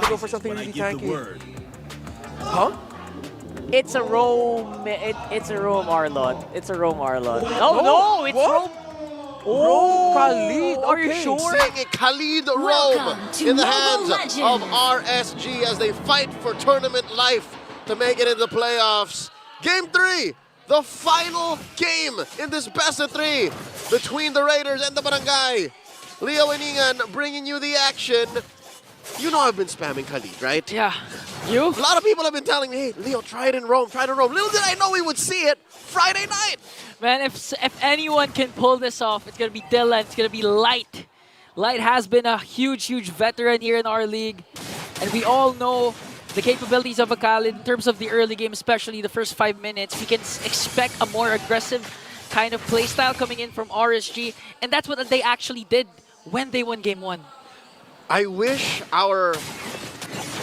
to go for something really tanky. Huh? It's a Rome. It's a Rome Arlot. It's a Rome Arlot. Oh No, no! It's what? Rome. Oh, Khalid, Are you okay. sure? Saying it, Khalid Rome Welcome to in the Mobile hands Legends. of RSG as they fight for tournament life to make it in the playoffs. Game 3, the final game in this best of 3 between the Raiders and the Barangay. Leo Iningan bringing you the action. You know I've been spamming Khalid, right? Yeah. You? A lot of people have been telling me, hey, Leo, try it in Rome, try it in Rome. Little did I know we would see it Friday night. Man, if anyone can pull this off, it's gonna be Dylan. It's gonna be Light. Light has been a huge veteran here in our league, and we all know the capabilities of a Khalid in terms of the early game, especially the first 5 minutes. We can expect a more aggressive kind of playstyle coming in from RSG, and that's what they actually did when they won Game 1. I wish our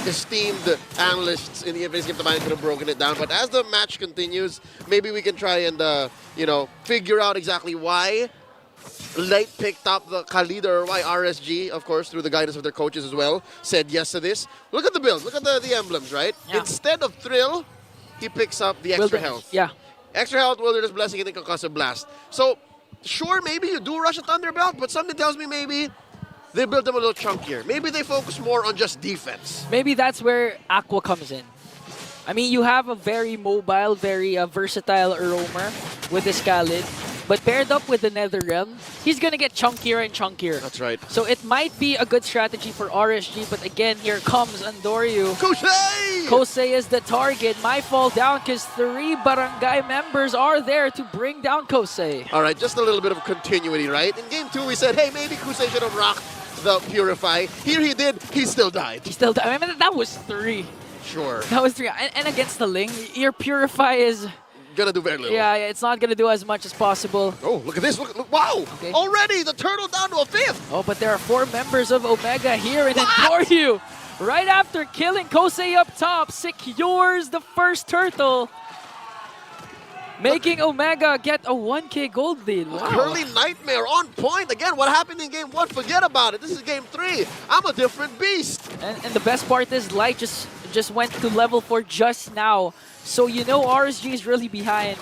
esteemed analysts in the Infinite Game could have broken it down, but as the match continues, maybe we can try and, figure out exactly why Light picked up the Khalid, or why RSG, of course, through the guidance of their coaches as well, said yes to this. Look at the build, look at the emblems, right? Yeah. Instead of Thrill, he picks up the extra health. Yeah. Extra health, Wilderness Blessing, and then Concussive Blast. So, sure, maybe you do rush a Thunderbelt, but something tells me maybe they build them a little chunkier. Maybe they focus more on just defense. Maybe that's where Aqua comes in. I mean, you have a very mobile, very versatile roamer with this Khalid, but paired up with the Netherrealm, he's gonna get chunkier and chunkier. That's right. So it might be a good strategy for RSG, but again, here comes Andoryu. Kosei! Kosei is the target. Might fall down because 3 Barangay members are there to bring down Kosei. All right, just a little bit of continuity, right? In Game 2, we said, hey, maybe Kosei should have rocked the Purify. Here he did, he still died. He still, I mean, that was 3. Sure. That was 3. And against the Ling, your Purify is... Gonna do very little. Yeah, it's not gonna do as much as possible. Oh, look at this. Look, wow! Okay. Already, the turtle down to a 5th. Oh, but there are 4 members of Omega here in Andoryu. Right after killing Kosei up top, secures the first turtle, making Omega get a 1K gold lead. Wow. Curly Nightmare on point. Again, what happened in Game 1? Forget about it. This is Game 3. I'm a different beast. And the best part is Light just went to level 4 just now. So you know RSG is really behind.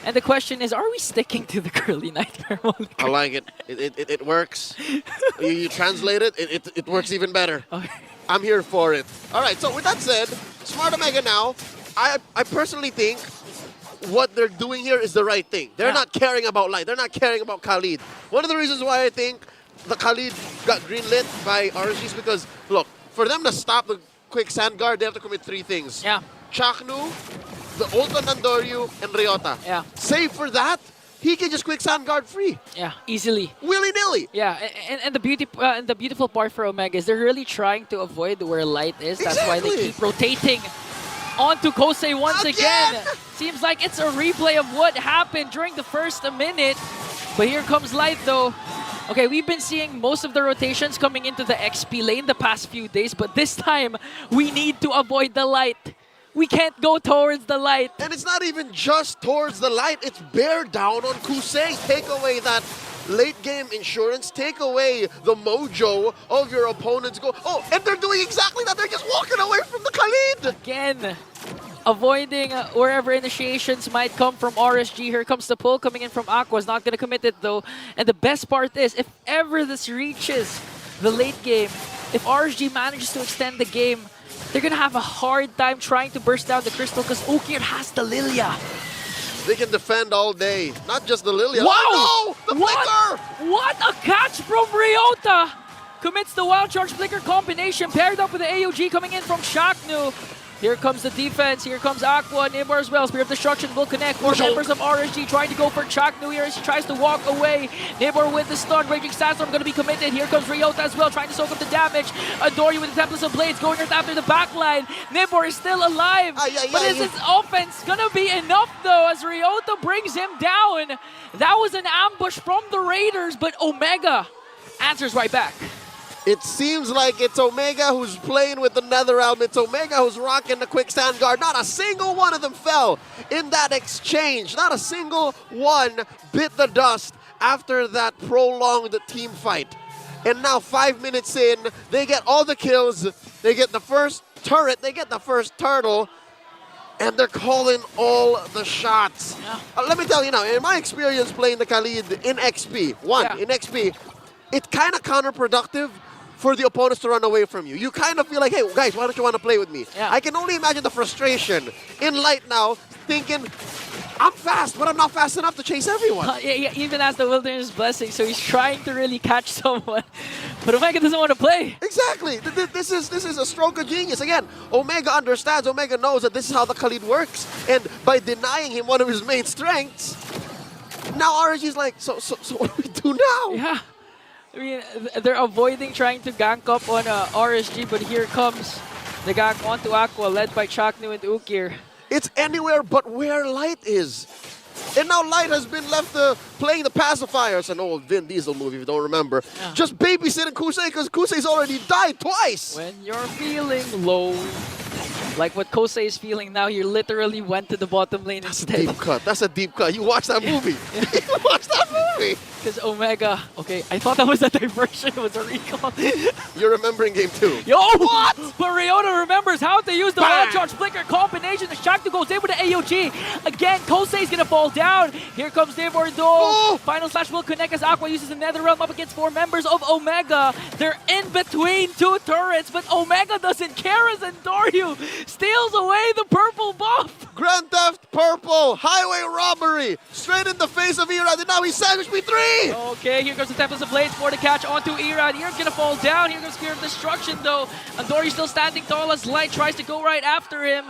And the question is, are we sticking to the Curly Nightmare moniker? I like it. It works. you translate it, it works even better. Okay. I'm here for it. All right, so with that said, Smart Omega now, I personally think what they're doing here is the right thing. They're not caring about Light. They're not caring about Khalid. One of the reasons why I think the Khalid got greenlit by RSG is because, look, for them to stop the quick sand guard, they have to commit 3 things. Yeah. Chaknu, the Ulta Nandoryu, and Ryota. Yeah. Save for that, he can just quick sand guard free. Yeah, easily. Willy-nilly. Yeah, and the beautiful part for Omega is they're really trying to avoid where Light is. That's why they keep rotating onto Kosei once again. Seems like it's a replay of what happened during the first minute. But here comes Light though. Okay, we've been seeing most of the rotations coming into the XP lane the past few days, but this time we need to avoid the Light. We can't go towards the Light. And it's not even just towards the Light, it's bear down on Kosei. Take away that late game insurance, take away the mojo of your opponent's goal. Oh, and they're doing exactly that. They're just walking away from the Khalid. Again, avoiding wherever initiations might come from RSG. Here comes the pull coming in from Aqua. Is not going to commit it though. And the best part is, if ever this reaches the late game, if RSG manages to extend the game, they're going to have a hard time trying to burst down the crystal because Ukir has the Lilia. They can defend all day. Not just the Lilia. Wow! Oh, no! The flicker! What a catch from Ryota! Commits the Wild Charge Flicker combination paired up with the AOG coming in from Shaknu. Here comes the defense. Here comes Aqua. Nibor as well. Spirit of Destruction will connect. 4 members of RSG trying to go for Chaknu here as he tries to walk away. Nibor with the stun. Raging Sandstorm going to be committed. Here comes Ryota as well, trying to soak up the damage. Andoryu with the Templars of Blades going right after the backline. Nibor is still alive. But is his offense going to be enough though as Ryota brings him down? That was an ambush from the Raiders, but Omega answers right back. It seems like it's Omega who's playing with the Netherrealm. It's Omega who's rocking the quick stand guard. Not a single one of them fell in that exchange. Not a single one bit the dust after that prolonged team fight. And now 5 minutes in, they get all the kills. they get the first turret, they get the first turtle, and they're calling all the shots. Yeah. Let me tell you now, in my experience playing the Khalid in XP, in XP, it's kind of counterproductive for the opponents to run away from you. You kind of feel like, hey, guys, why don't you want to play with me? Yeah. I can only imagine the frustration in Light now, thinking, I'm fast, but I'm not fast enough to chase everyone. Yeah, even as the Wilderness Blessing, so he's trying to really catch someone. But Omega doesn't want to play. Exactly. This is a stroke of genius. Again, Omega understands, Omega knows that this is how the Khalid works. And by denying him one of his main strengths, now RSG's like, so what do we do now? Yeah. I mean, they're avoiding trying to gank up on RSG, but here comes the gank onto Aqua, led by Chaknu and Ukir. It's anywhere but where Light is. And now Light has been left playing the pacifier. It's an old Vin Diesel movie, if you don't remember. Yeah. Just babysitting Kusei because Kusei's already died twice. When you're feeling low, like what Kosei is feeling now, you literally went to the bottom lane That's instead. a deep cut. That's a deep cut. You watched that movie. You watched that movie. Because Omega, okay, I thought that was a diversion, it was a recall. You're remembering game 2. Yo, what? But Ryota remembers how to use the Bang! wild charge flicker combination. The Shaktu goes in with the AOG. Again, Kosei's gonna fall down. Here comes Devordo. Oh! Final slash will connect as Aqua uses the Nether Realm up against 4 members of Omega. They're in between 2 turrets, but Omega doesn't care as Endoryu steals away the purple buff. Grand Theft Purple, highway robbery, straight in the face of Irad, and now he sandwiched me 3! Okay, here goes the Tempest of Blades for the catch onto Irad. Irad's gonna fall down. Here goes Spear of Destruction though. Endoryu still standing tall as Light tries to go right after him.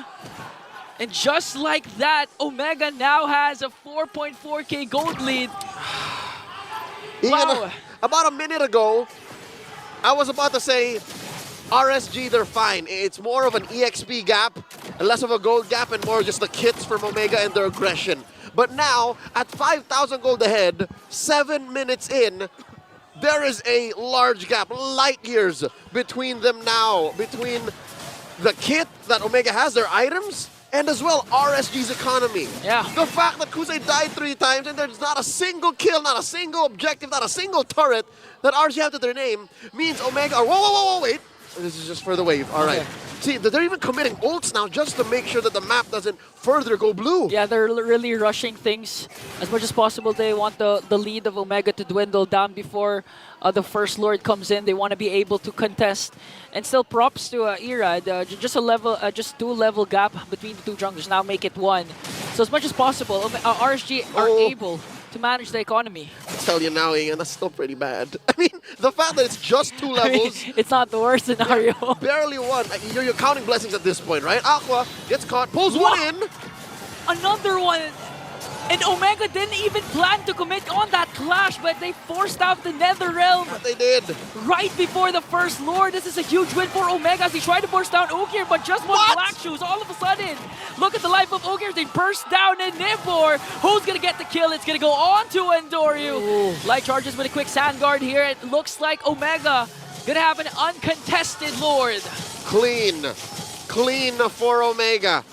And just like that, Omega now has a 4.4k gold lead. Wow. About a minute ago, I was about to say, RSG, they're fine. It's more of an EXP gap, and less of a gold gap, and more just the kits from Omega and their aggression. But now, at 5,000 gold ahead, 7 minutes in, there is a large gap, light years between them now, between the kit that Omega has, their items, and as well RSG's economy. Yeah. The fact that Kusei died 3 times and there's not a single kill, not a single objective, not a single turret that RSG have to their name means Omega are, whoa, wait. This is just for the wave, all right. Okay. See, they're even committing ults now just to make sure that the map doesn't further go blue. Yeah, they're really rushing things as much as possible. They want the lead of Omega to dwindle down before the First Lord comes in. They want to be able to contest. And still props to Irad. Just 2 level gap between the 2 junglers. Now make it 1. So as much as possible, RSG are able to manage the economy. I tell you now, Ian, that's still pretty bad. I mean, the fact that it's just 2 levels. I mean, it's not the worst scenario. Barely 1. You're counting blessings at this point, right? Aqua gets caught, pulls one in. Another one. And Omega didn't even plan to commit on that clash, but they forced out the Nether Realm They did. right before the First Lord. This is a huge win for Omega as they try to burst down Ukir, but just one Black Shoes all of a sudden. Look at the life of Ukir. They burst down in Nibor. Who's going to get the kill? It's going to go on to Endoryu. Light charges with a quick Sand Guard here. It looks like Omega going to have an uncontested Lord. Clean for Omega.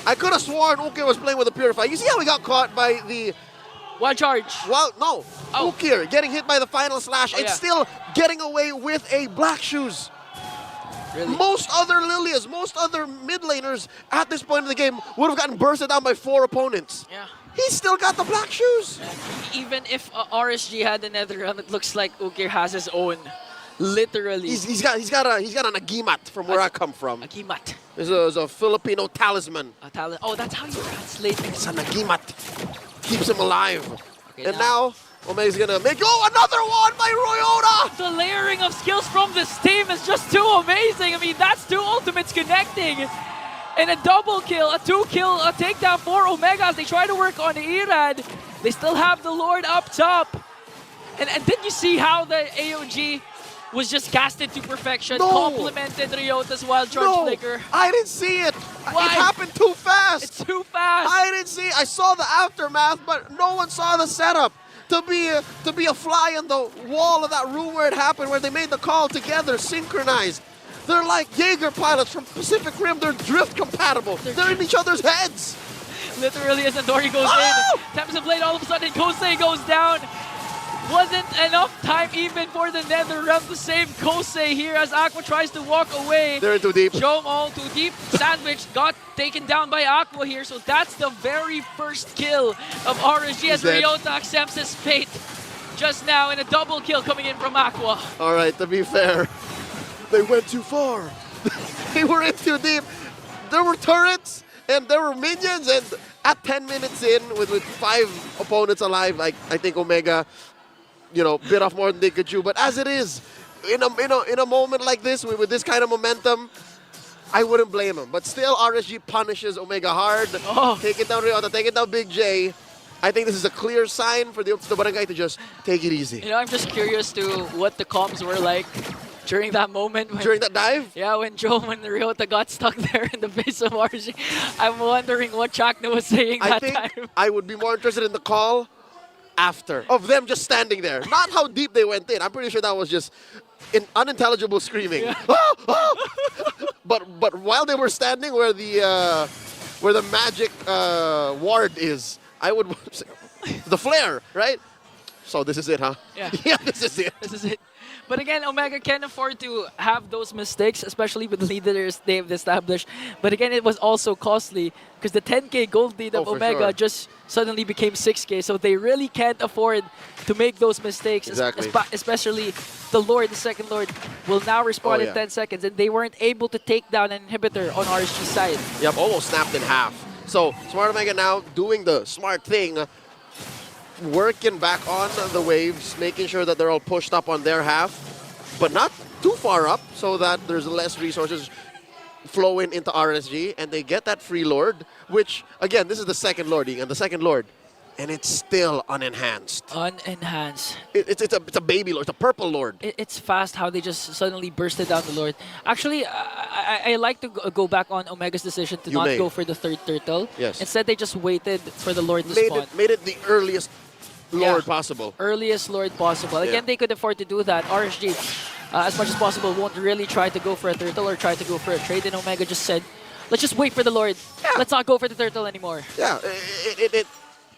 I could have sworn Ukir was playing with a Purify. You see how he got caught by the... One charge. Well, no. Oh. Ukir getting hit by the final slash and still getting away with a Black Shoes. Really? Most other Lilias, most other mid laners at this point in the game would have gotten bursted down by 4 opponents. Yeah. He's still got the Black Shoes. Even if RSG had the Nether Realm, it looks like Ukir has his own. Literally. He's got an agimat from where I come from. Agimat. It's a Filipino talisman. Oh, that's how you translate it. It's an agimat. Keeps him alive. Okay, and now Omega's gonna make another one by Ryota! The layering of skills from this team is just too amazing. I mean, that's 2 ultimates connecting. And a double kill, a 2-kill, a takedown for Omega as they try to work on Irad. They still have the Lord up top. And did you see how the AOG was just casted to perfection, complemented Ryota's wild charge flicker? I didn't see it. Why? It happened too fast. It's too fast. I didn't see it. I saw the aftermath, but no one saw the setup. To be a fly on the wall of that room where it happened, where they made the call together, synchronized. They're like Jaeger pilots from Pacific Rim. They're drift compatible. They're in each other's heads. Literally as Endoryu goes in. Tempest of Blade all of a sudden, Kosei goes down. Wasn't enough time even for the Nether Realm to save Kosei here as Aqua tries to walk away. They're in too deep. Jom all too deep. Sandwich got taken down by Aqua here, so that's the very first kill of RSG as dead. Ryota accepts his fate just now in a double kill coming in from Aqua. All right, to be fair, they went too far. They were in too deep. There were turrets and there were minions, and at 10 minutes in, with 5 opponents alive, I think Omega, you know, bit off more than they could chew. But as it is, in a moment like this, with this kind of momentum, I wouldn't blame him. But still, RSG punishes Omega hard. Oh. Take it down Ryota, take it down Big J. I think this is a clear sign for the Barangay to just take it easy. You know, I'm just curious to what the comms were like during that moment. During that dive? Yeah, when Jom and Ryota got stuck there in the base of RSG. I'm wondering what Chakna was saying I that think time. I would be more interested in the call after, of them just standing there. Not how deep they went in. I'm pretty sure that was just unintelligible screaming. Yeah. But while they were standing where the magic ward is, I would the flare, right? So this is it, huh? Yeah. Yeah, this is it. This is it. But again, Omega can't afford to have those mistakes, especially with the leaders they've established. But again, it was also costly because the 10K gold lead of for Omega sure. just suddenly became 6K. So they really can't afford to make those mistakes. Exactly. Especially the Lord, the second Lord, will now respawn Oh, in yeah. 10 seconds. And they weren't able to take down an inhibitor on RSG's side. Yep, almost snapped in half. So Smart Omega now doing the smart thing, working back on the waves, making sure that they're all pushed up on their half, but not too far up so that there's less resources flowing into RSG, and they get that free Lord, which, again, this is the second Lord, and the second Lord, and it's still unenhanced. Unenhanced. It's a baby Lord, it's a purple Lord. It's fast how they just suddenly bursted down the Lord. Actually, I like to go back on Omega's decision to not go for the third turtle. Yes. Instead, they just waited for the Lord to spawn. Made it the earliest Lord Yeah. possible. Earliest Lord possible. Again, Yeah. they could afford to do that. RSG, as much as possible, won't really try to go for a turtle or try to go for a trade. And Omega just said, let's just wait for the Lord. Yeah. Let's not go for the turtle anymore. Yeah,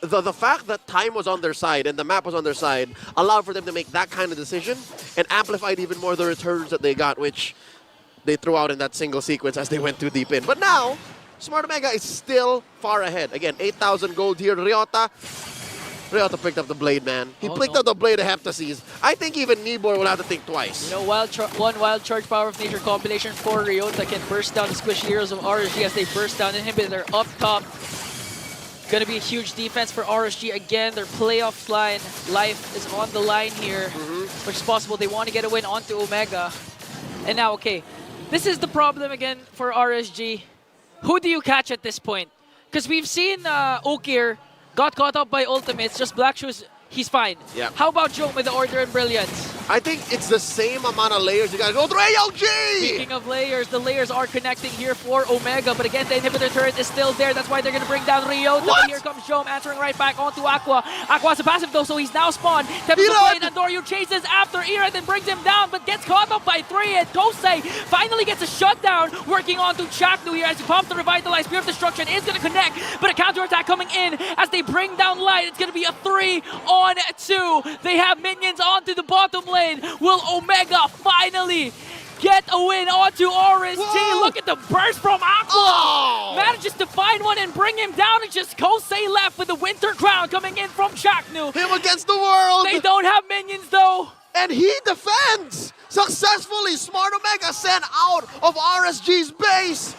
the fact that time was on their side and the map was on their side allowed for them to make that kind of decision and amplified even more the returns that they got, which they threw out in that single sequence as they went too deep in. But now, Smart Omega is still far ahead. Again, 8,000 gold here. Ryota picked up the blade, man. He picked up the blade of Heptases. I think even Nibor will have to think twice. You know, one wild charge power of nature combination for Ryota can burst down the squishy heroes of RSG as they burst down inhibitor up top. Gonna be a huge defense for RSG again. Their playoff life is on the line here, which is possible. They want to get a win onto Omega. And now, okay, this is the problem again for RSG. Who do you catch at this point? Because we've seen Okir got caught up by ultimates, just Black Shoes, he's fine. Yeah. How about Joe with the Order and Brilliance? I think it's the same amount of layers you gotta go through. AOG! Speaking of layers, the layers are connecting here for Omega, but again, the inhibitor turret is still there. That's why they're gonna bring down Ryota. What? But here comes Jom answering right back onto Aqua. Aqua's a passive though, so he's now spawned. Tempts to Irad! play, and Andoryu chases after Irad and brings him down, but gets caught up by 3, and Kosei finally gets a shutdown, working onto Chaknu here as he pops the Revitalize. Spear of Destruction is gonna connect, but a counterattack coming in as they bring down Light. It's gonna be a 3-on-2. They have minions onto the bottom lane. Will Omega finally get a win onto RSG? Whoa! Look at the burst from Aqua! Oh! Manages to find one and bring him down. It's just Kosei left with the Winter Crown coming in from Chaknu. Him against the world! They don't have minions though. And he defends! Successfully, Smart Omega sent out of RSG's base!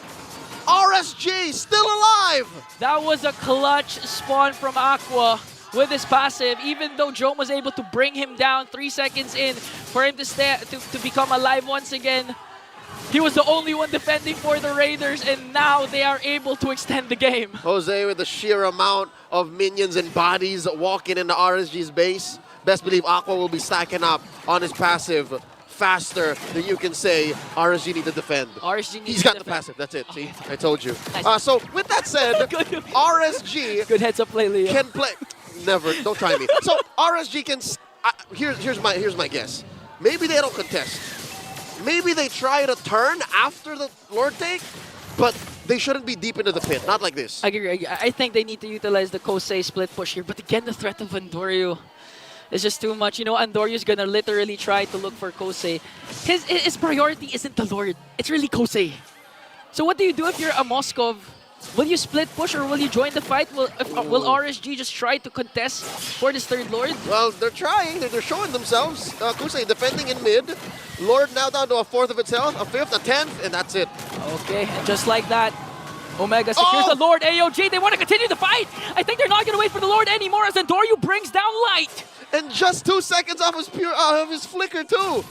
RSG still alive! That was a clutch spawn from Aqua with his passive, even though Jom was able to bring him down 3 seconds in for him to become alive once again. He was the only one defending for the Raiders, and now they are able to extend the game. Jose with the sheer amount of minions and bodies walking into RSG's base. Best believe Aqua will be stacking up on his passive faster than you can say RSG need to defend. RSG needs He's to got the defend. passive, that's it. See, Okay. I told you. Nice. So with that said, Good. RSG Good heads up play, Leo. can play. Never, don't try me. So RSG can. Here's my guess. Maybe they don't contest. Maybe they try to turn after the Lord take, but they shouldn't be deep into the pit. Not like this. I agree. I think they need to utilize the Kosei split push here, but again, the threat of Andoryu It's just too much. You know, Andorio's gonna literally try to look for Kosei. His priority isn't the Lord. It's really Kosei. So what do you do if you're a Moskov? Will you split push or will you join the fight? Will RSG just try to contest for this third Lord? Well, they're trying. They're showing themselves. Kusei defending in mid. Lord now down to a fourth of its health, a fifth, a 10th, and that's it. Okay, and just like that, Omega secures the Lord. AOG, they want to continue the fight. I think they're not going to wait for the Lord anymore as Andorio brings down Light. And just 2 seconds off his flicker too.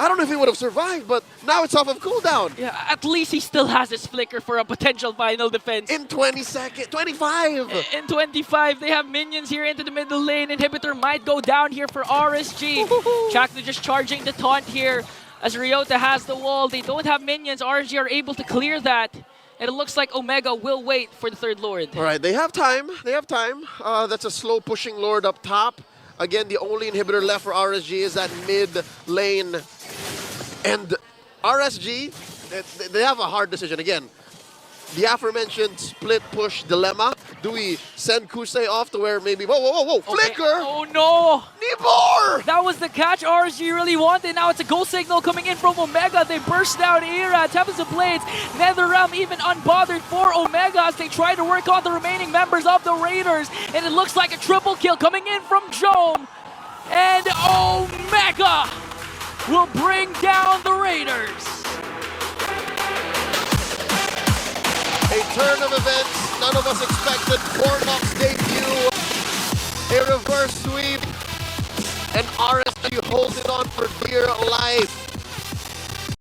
I don't know if he would have survived, but now it's off of cooldown. Yeah, at least he still has his flicker for a potential final defense. In 20 seconds, 25. In 25, they have minions here into the middle lane. Inhibitor might go down here for RSG. Chaknu just charging the taunt here as Ryota has the wall. They don't have minions. RSG are able to clear that. And it looks like Omega will wait for the third Lord. All right, they have time. They have time. That's a slow pushing Lord up top. Again, the only inhibitor left for RSG is that mid lane. And RSG, they have a hard decision. Again, the aforementioned split push dilemma. Do we send Kusei off to where maybe... Whoa, Okay. Flicker! Oh no! Nibor! That was the catch RSG really wanted. Now it's a go signal coming in from Omega. They burst down Era, Tempest of Blades, NetherRealm even unbothered for Omega as they try to work on the remaining members of the Raiders. And it looks like a triple kill coming in from Jome. And Omega will bring down the Raiders. A turn of events none of us expected. Cornock's debut. A reverse sweep. And RSG holds it on for dear life.